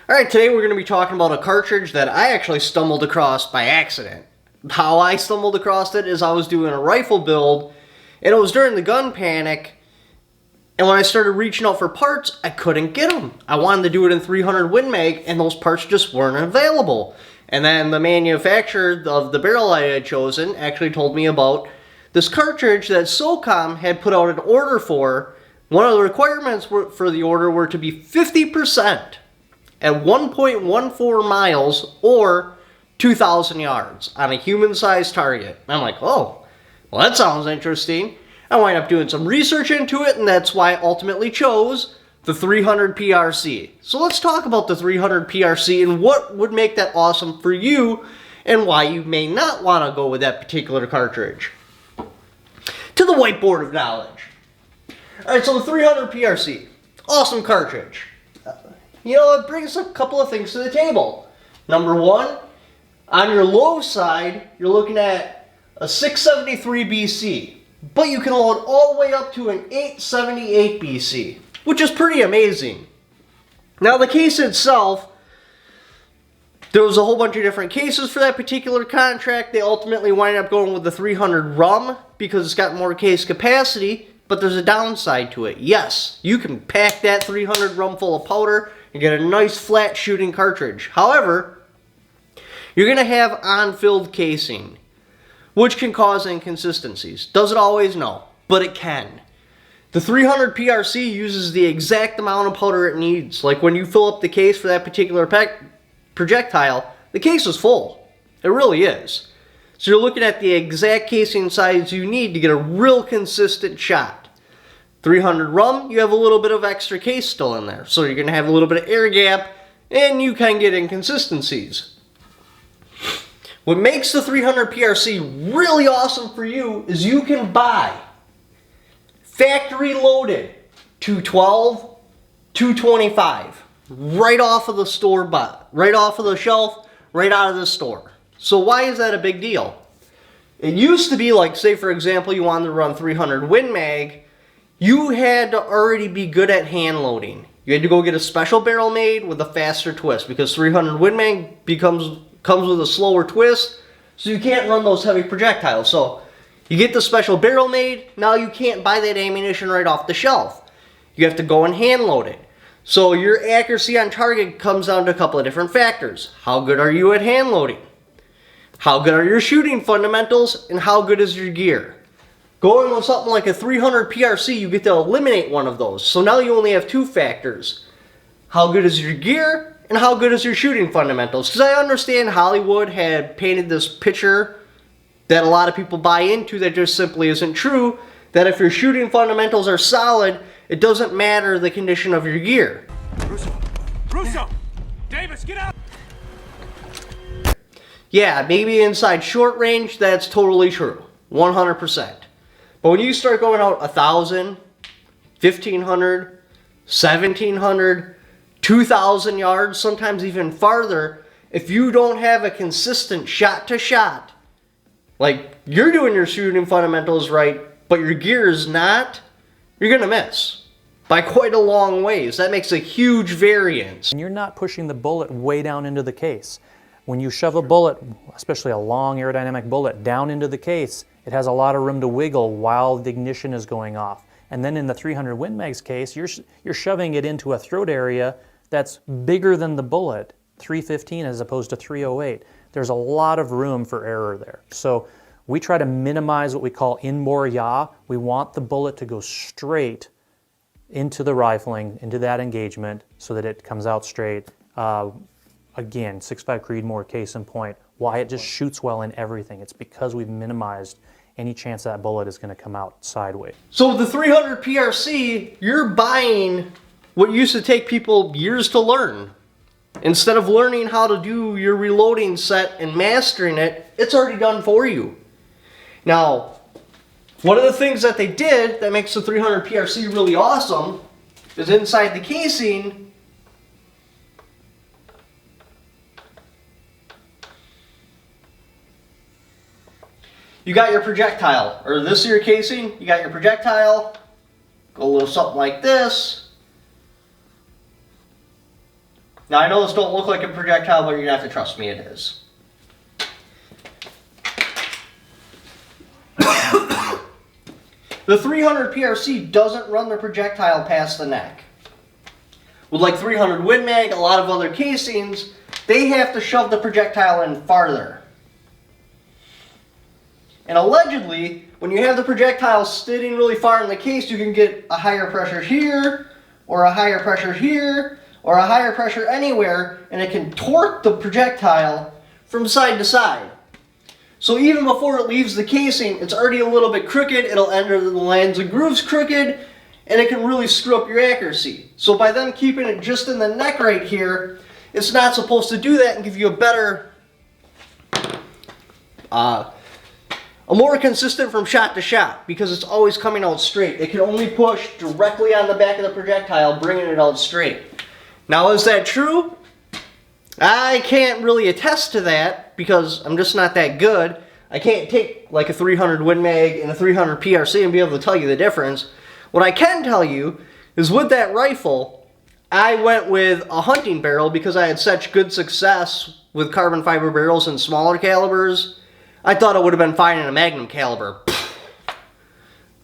Alright, today we're going to be talking about a cartridge that I actually stumbled across by accident. How I stumbled across it is I was doing a rifle build, and it was during the gun panic, and when I started reaching out for parts, I couldn't get them. I wanted to do it in 300 Win Mag, and those parts just weren't available. And then the manufacturer of the barrel I had chosen actually told me about this cartridge that SOCOM had put out an order for. One of the requirements for the order were to be 50% at 1.14 miles or 2,000 yards on a human-sized target. I'm like, oh, well, that sounds interesting. I wind up doing some research into it, and that's why I ultimately chose the 300 PRC. So let's talk about the 300 PRC and what would make that awesome for you and why you may not want to go with that particular cartridge. To the whiteboard of knowledge. Alright, so the 300 PRC, awesome cartridge. It brings a couple of things to the table. Number one, on your low side, you're looking at a 673 BC, but you can load all the way up to an 878 BC, which is pretty amazing. Now the case itself, there was a whole bunch of different cases for that particular contract. They ultimately wind up going with the 300 RUM because it's got more case capacity, but there's a downside to it. Yes, you can pack that 300 RUM full of powder and get a nice flat shooting cartridge. However, you're going to have on-filled casing, which can cause inconsistencies. Does it always? No, but it can. The 300 PRC uses the exact amount of powder it needs. Like when you fill up the case for that particular projectile, the case is full. It really is. So you're looking at the exact casing size you need to get a real consistent shot. 300 RUM, you have a little bit of extra case still in there. So you're going to have a little bit of air gap, and you can get inconsistencies. What makes the 300 PRC really awesome for you is you can buy factory loaded 212, 225 right off of the store, right off of the shelf, right out of the store. So why is that a big deal? It used to be like, say for example, you wanted to run 300 Win Mag, you had to already be good at hand loading. You had to go get a special barrel made with a faster twist because 300 Win Mag comes with a slower twist, so you can't run those heavy projectiles. So you get the special barrel made, now you can't buy that ammunition right off the shelf. You have to go and hand load it. So your accuracy on target comes down to a couple of different factors. How good are you at hand loading? How good are your shooting fundamentals? And how good is your gear? Going with something like a 300 PRC, you get to eliminate one of those. So now you only have two factors. How good is your gear? And how good is your shooting fundamentals? Because I understand Hollywood had painted this picture that a lot of people buy into that just simply isn't true, that if your shooting fundamentals are solid, it doesn't matter the condition of your gear. Russo! Davis, get out! Yeah, maybe inside short range, that's totally true. 100%. But when you start going out 1,000, 1,500, 1,700, 2,000 yards, sometimes even farther, if you don't have a consistent shot-to-shot, like you're doing your shooting fundamentals right, but your gear is not, you're going to miss by quite a long ways. That makes a huge variance. And you're not pushing the bullet way down into the case. When you shove a bullet, especially a long aerodynamic bullet, down into the case, it has a lot of room to wiggle while the ignition is going off. And then in the 300 Win Mag's case, you're shoving it into a throat area that's bigger than the bullet, 315 as opposed to 308. There's a lot of room for error there. So we try to minimize what we call in-bore yaw. We want the bullet to go straight into the rifling, into that engagement, so that it comes out straight. Again, 6.5 Creedmoor case in point, why it just shoots well in everything. It's because we've minimized any chance that bullet is going to come out sideways. So with the 300 PRC, you're buying what used to take people years to learn. Instead of learning how to do your reloading set and mastering it, it's already done for you. Now, one of the things that they did that makes the 300 PRC really awesome is inside the casing, you got your projectile, or this is your casing, you got your projectile, go a little something like this. Now I know this don't look like a projectile, but you're gonna have to trust me, it is. The 300 PRC doesn't run the projectile past the neck. With like 300 Win Mag, a lot of other casings, they have to shove the projectile in farther. And allegedly, when you have the projectile sitting really far in the case, you can get a higher pressure here, or a higher pressure here, or a higher pressure anywhere, and it can torque the projectile from side to side. So even before it leaves the casing, it's already a little bit crooked, it'll enter the lines and grooves crooked, and it can really screw up your accuracy. So by them keeping it just in the neck right here, it's not supposed to do that and give you a better, a more consistent from shot to shot, because it's always coming out straight. It can only push directly on the back of the projectile, bringing it out straight. Now, is that true? I can't really attest to that, because I'm just not that good. I can't take like a 300 Win Mag and a 300 PRC and be able to tell you the difference. What I can tell you is with that rifle, I went with a hunting barrel because I had such good success with carbon fiber barrels and smaller calibers. I thought it would have been fine in a Magnum caliber.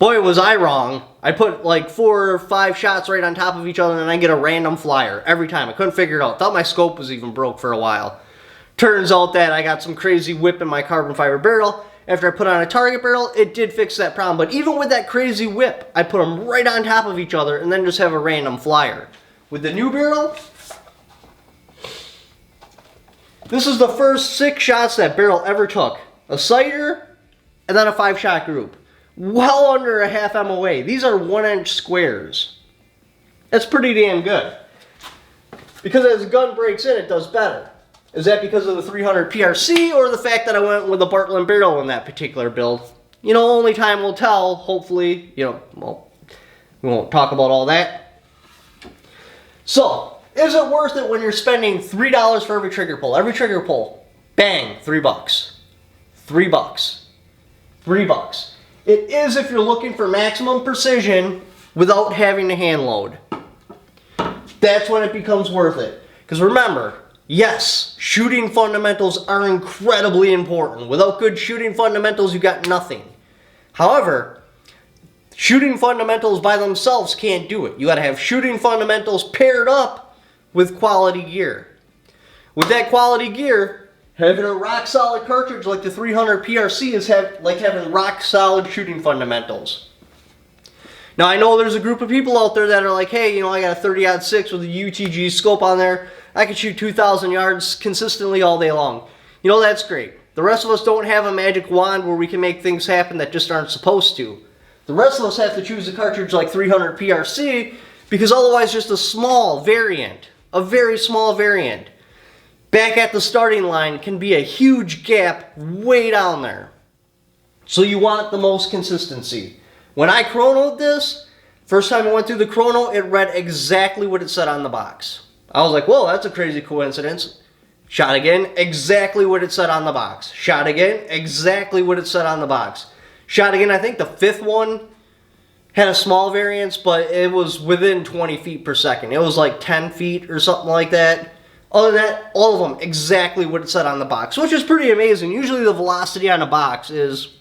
Boy, was I wrong. I put like 4 or 5 shots right on top of each other and I get a random flyer every time. I couldn't figure it out. Thought my scope was even broke for a while. Turns out that I got some crazy whip in my carbon fiber barrel. After I put on a target barrel, it did fix that problem. But even with that crazy whip, I put them right on top of each other and then just have a random flyer. With the new barrel, this is the first 6 shots that barrel ever took. A sighter, and then a 5-shot group. Well under a half MOA. These are 1-inch squares. That's pretty damn good. Because as the gun breaks in, it does better. Is that because of the 300 PRC or the fact that I went with a Bartlein barrel in that particular build? You know, only time will tell, hopefully. You know, well, we won't talk about all that. So, is it worth it when you're spending $3 for every trigger pull? Every trigger pull, bang, $3. $3. $3. It is if you're looking for maximum precision without having to hand load. That's when it becomes worth it. Because remember, yes, shooting fundamentals are incredibly important. Without good shooting fundamentals, you got nothing. However, shooting fundamentals by themselves can't do it. You got to have shooting fundamentals paired up with quality gear. With that quality gear, having a rock-solid cartridge like the 300 PRC is like having rock-solid shooting fundamentals. Now, I know there's a group of people out there that are like, hey, you know, I got a 30-06 with a UTG scope on there. I can shoot 2,000 yards consistently all day long. You know, that's great. The rest of us don't have a magic wand where we can make things happen that just aren't supposed to. The rest of us have to choose a cartridge like 300 PRC because otherwise just a small variant, a very small variant, back at the starting line can be a huge gap way down there. So you want the most consistency. When I chronoed this, first time I went through the chrono, it read exactly what it said on the box. I was like, whoa, that's a crazy coincidence. Shot again, exactly what it said on the box. Shot again, exactly what it said on the box. Shot again, I think the 5th one had a small variance, but it was within 20 feet per second. It was like 10 feet or something like that. Other than that, all of them exactly what it said on the box, which is pretty amazing. Usually the velocity on a box is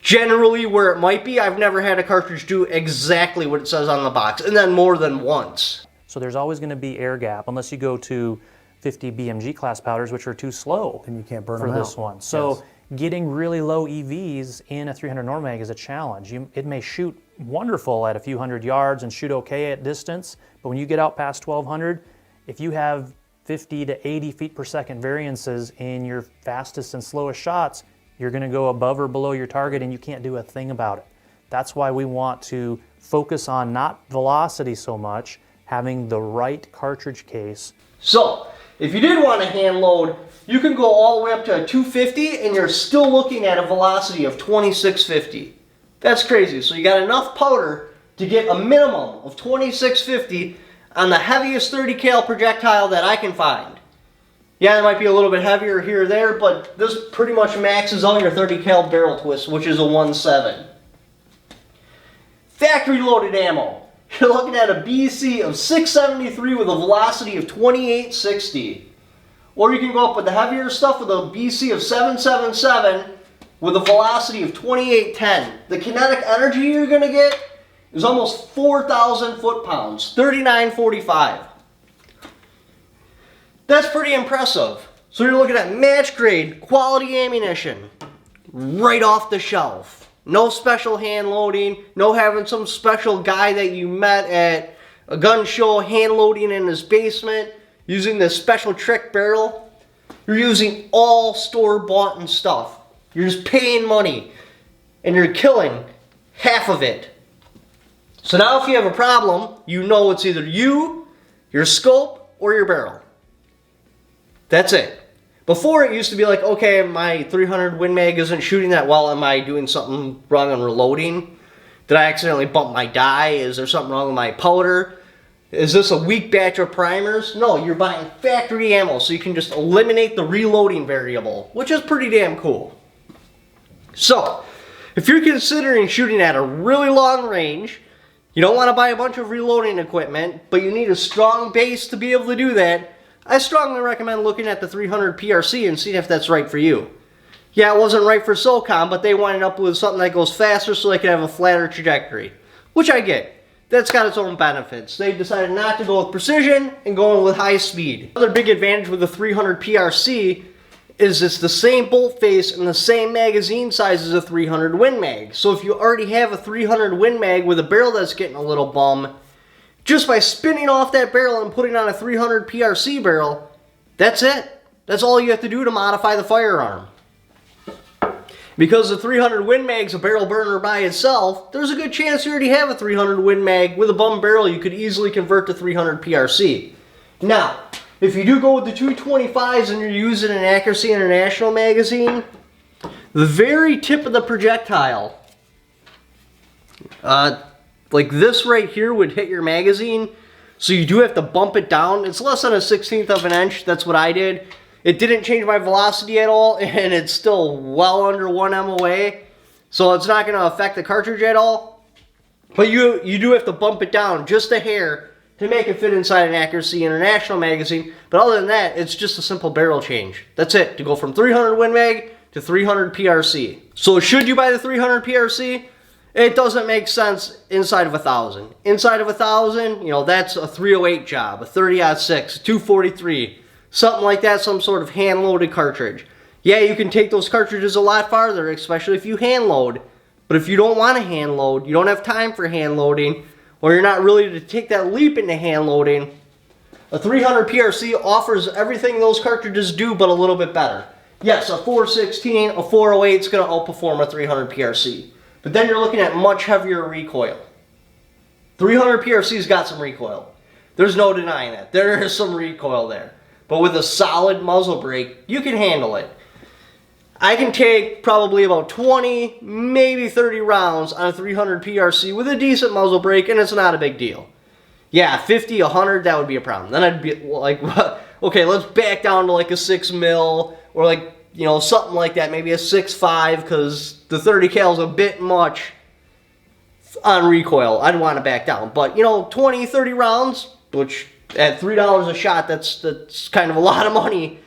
generally where it might be. I've never had a cartridge do exactly what it says on the box, and then more than once. So there's always going to be air gap unless you go to 50 BMG class powders, which are too slow. And you can't burn for them this out. one. So Yes. getting really low EVs in a 300 Normag is a challenge. It may shoot wonderful at a few hundred yards and shoot okay at distance, but when you get out past 1200, if you have 50 to 80 feet per second variances in your fastest and slowest shots, you're going to go above or below your target and you can't do a thing about it. That's why we want to focus on not velocity so much, having the right cartridge case. So, if you did want to hand load, you can go all the way up to a 250 and you're still looking at a velocity of 2650. That's crazy. So you got enough powder to get a minimum of 2650 on the heaviest 30 cal projectile that I can find. Yeah, it might be a little bit heavier here or there, but this pretty much maxes out your 30 cal barrel twist, which is a 1.7. Factory loaded ammo. you're looking at a BC of 673 with a velocity of 2860. Or you can go up with the heavier stuff with a BC of 777 with a velocity of 2810. The kinetic energy you're going to get is almost 4,000 foot-pounds, 3945. That's pretty impressive. So you're looking at match-grade, quality ammunition, right off the shelf. No special hand loading, no having some special guy that you met at a gun show hand loading in his basement, using this special trick barrel. You're using all store-bought and stuff. You're just paying money, and you're killing half of it. So now if you have a problem, you know it's either you, your scope, or your barrel. That's it. Before it used to be like, okay, my 300 Win Mag isn't shooting that well. Am I doing something wrong on reloading? Did I accidentally bump my die? Is there something wrong with my powder? Is this a weak batch of primers? No, you're buying factory ammo, so you can just eliminate the reloading variable, which is pretty damn cool. So, if you're considering shooting at a really long range, you don't want to buy a bunch of reloading equipment, but you need a strong base to be able to do that, I strongly recommend looking at the 300 PRC and seeing if that's right for you. Yeah, it wasn't right for SOCOM, but they winded up with something that goes faster so they can have a flatter trajectory, which I get. That's got its own benefits. They decided not to go with precision and going with high speed. Another big advantage with the 300 PRC is it's the same bolt face and the same magazine size as a 300 Win Mag. So if you already have a 300 Win Mag with a barrel that's getting a little bum, just by spinning off that barrel and putting on a 300 PRC barrel, that's it. That's all you have to do to modify the firearm. Because the 300 Win Mag's a barrel burner by itself, there's a good chance you already have a 300 Win Mag with a bum barrel you could easily convert to 300 PRC. Now, if you do go with the 225s and you're using an Accuracy International magazine, the very tip of the projectile, like this right here would hit your magazine, so you do have to bump it down. It's less than a 1/16 of an inch. That's what I did. It didn't change my velocity at all, and it's still well under 1 MOA, so it's not going to affect the cartridge at all. But you do have to bump it down just a hair to make it fit inside an Accuracy International magazine. But other than that, it's just a simple barrel change. That's it, to go from 300 Win Mag to 300 PRC. So should you buy the 300 PRC? It doesn't make sense inside of 1,000. Inside of 1,000, you know, that's a 308 job, a 30-06, a 243, something like that, some sort of hand-loaded cartridge. Yeah, you can take those cartridges a lot farther, especially if you hand load. But if you don't want to hand load, you don't have time for hand loading, or you're not ready to take that leap into hand loading, a 300 PRC offers everything those cartridges do, but a little bit better. Yes, a 416, a 408 is going to outperform a 300 PRC. But then you're looking at much heavier recoil. 300 PRC's got some recoil. There's no denying that. There is some recoil there. But with a solid muzzle brake, you can handle it. I can take probably about 20, maybe 30 rounds on a 300 PRC with a decent muzzle brake, and it's not a big deal. Yeah, 50, 100, that would be a problem. Then I'd be like, okay, let's back down to like a 6 mil, or like, you know, something like that, maybe a 6.5, because the 30 cal is a bit much on recoil. I'd want to back down. But, you know, 20, 30 rounds, which at $3 a shot, that's kind of a lot of money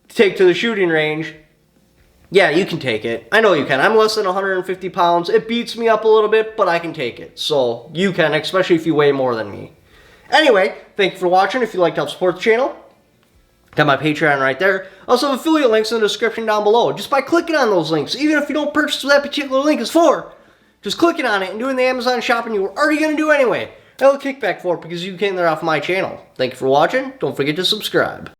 to take to the shooting range. Yeah, you can take it. I know you can. I'm less than 150 pounds. It beats me up a little bit, but I can take it. So you can, especially if you weigh more than me. Anyway, thank you for watching. If you'd like to help support the channel, got my Patreon right there. Also have affiliate links in the description down below. Just by clicking on those links, even if you don't purchase what that particular link is for, just clicking on it and doing the Amazon shopping you were already going to do anyway. I will kickback for it because you came there off my channel. Thank you for watching. Don't forget to subscribe.